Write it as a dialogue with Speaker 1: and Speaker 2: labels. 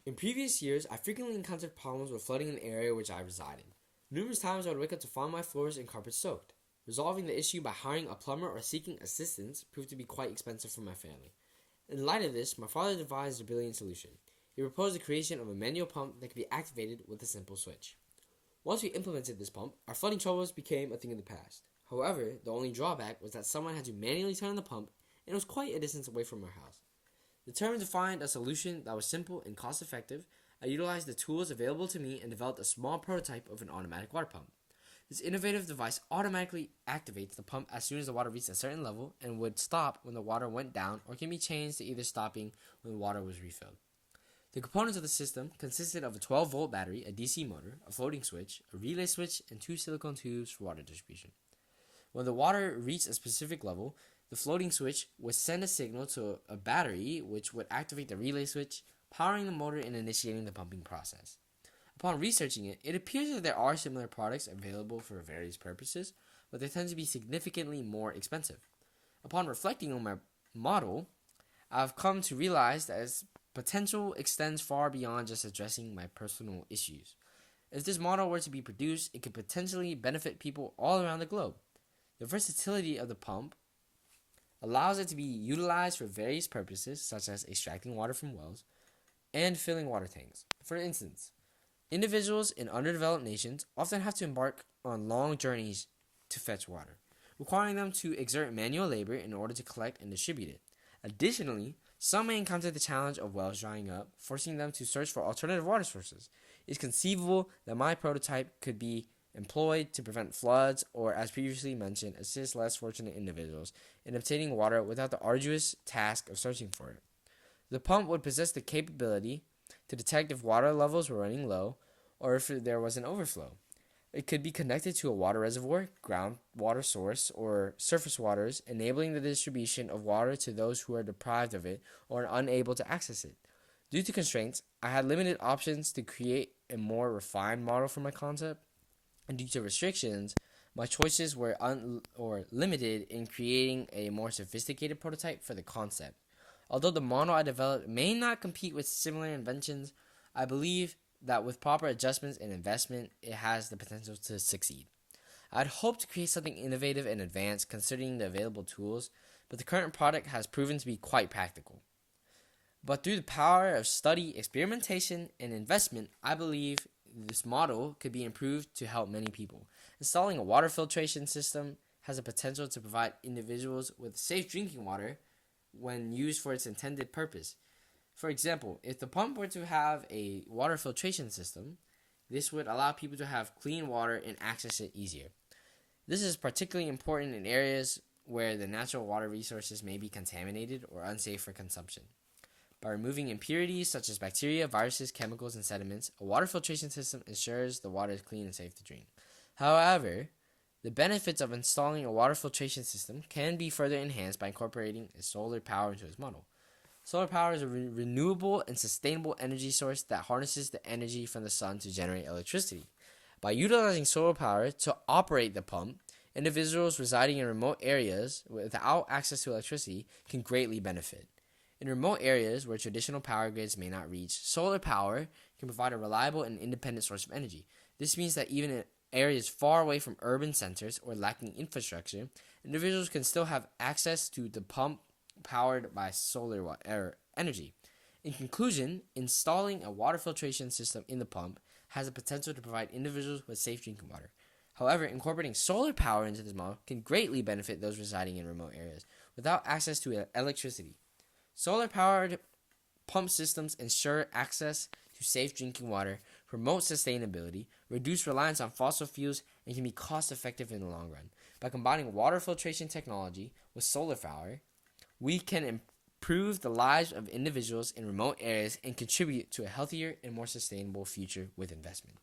Speaker 1: In previous years, I frequently encountered problems with flooding in the area which I reside in. Numerous times I would wake up to find my floors and carpets soaked. Resolving the issue by hiring a plumber or seeking assistance proved to be quite expensive for my family. In light of this, my father devised a brilliant solution. He proposed the creation of a manual pump that could be activated with a simple switch. Once we implemented this pump, our flooding troubles became a thing of the past. However, the only drawback was that someone had to manually turn on the pump, and it was quite a distance away from our house. Determined to find a solution that was simple and cost-effective, I utilized the tools available to me and developed a small prototype of an automatic water pump. This innovative device automatically activates the pump as soon as the water reached a certain level and would stop when the water went down, or can be changed to either stopping when the water was refilled. The components of the system consisted of a 12-volt battery, a DC motor, a floating switch, a relay switch, and 2 silicone tubes for water distribution. When the water reached a specific level, the floating switch would send a signal to a battery, which would activate the relay switch, powering the motor and initiating the pumping process. Upon researching it, it appears that there are similar products available for various purposes, but they tend to be significantly more expensive. Upon reflecting on my model, I've come to realize that its potential extends far beyond just addressing my personal issues. If this model were to be produced, it could potentially benefit people all around the globe. The versatility of the pump allows it to be utilized for various purposes, such as extracting water from wells and filling water tanks. For instance, individuals in underdeveloped nations often have to embark on long journeys to fetch water, requiring them to exert manual labor in order to collect and distribute it. Additionally, some may encounter the challenge of wells drying up, forcing them to search for alternative water sources. It's conceivable that my prototype could be employed to prevent floods or, as previously mentioned, assist less fortunate individuals in obtaining water without the arduous task of searching for it. The pump would possess the capability to detect if water levels were running low or if there was an overflow. It could be connected to a water reservoir, groundwater source, or surface waters, enabling the distribution of water to those who are deprived of it or are unable to access it. Due to constraints, I had limited options to create a more refined model for my concept, and due to restrictions, my choices were limited in creating a more sophisticated prototype for the concept. Although the model I developed may not compete with similar inventions, I believe that with proper adjustments and investment, it has the potential to succeed. I'd hoped to create something innovative and advanced considering the available tools, but the current product has proven to be quite practical. But through the power of study, experimentation, and investment, I believe this model could be improved to help many people. Installing a water filtration system has the potential to provide individuals with safe drinking water when used for its intended purpose. For example, if the pump were to have a water filtration system, this would allow people to have clean water and access it easier. This is particularly important in areas where the natural water resources may be contaminated or unsafe for consumption. By removing impurities such as bacteria, viruses, chemicals, and sediments, a water filtration system ensures the water is clean and safe to drink. However, the benefits of installing a water filtration system can be further enhanced by incorporating a solar power into its model. Solar power is a renewable and sustainable energy source that harnesses the energy from the sun to generate electricity. By utilizing solar power to operate the pump, individuals residing in remote areas without access to electricity can greatly benefit. In remote areas where traditional power grids may not reach, solar power can provide a reliable and independent source of energy. This means that even in areas far away from urban centers or lacking infrastructure, individuals can still have access to the pump powered by solar energy. In conclusion, installing a water filtration system in the pump has the potential to provide individuals with safe drinking water. However, incorporating solar power into this model can greatly benefit those residing in remote areas without access to electricity. Solar-powered pump systems ensure access to safe drinking water, promote sustainability, reduce reliance on fossil fuels, and can be cost-effective in the long run. By combining water filtration technology with solar power, we can improve the lives of individuals in remote areas and contribute to a healthier and more sustainable future with investment.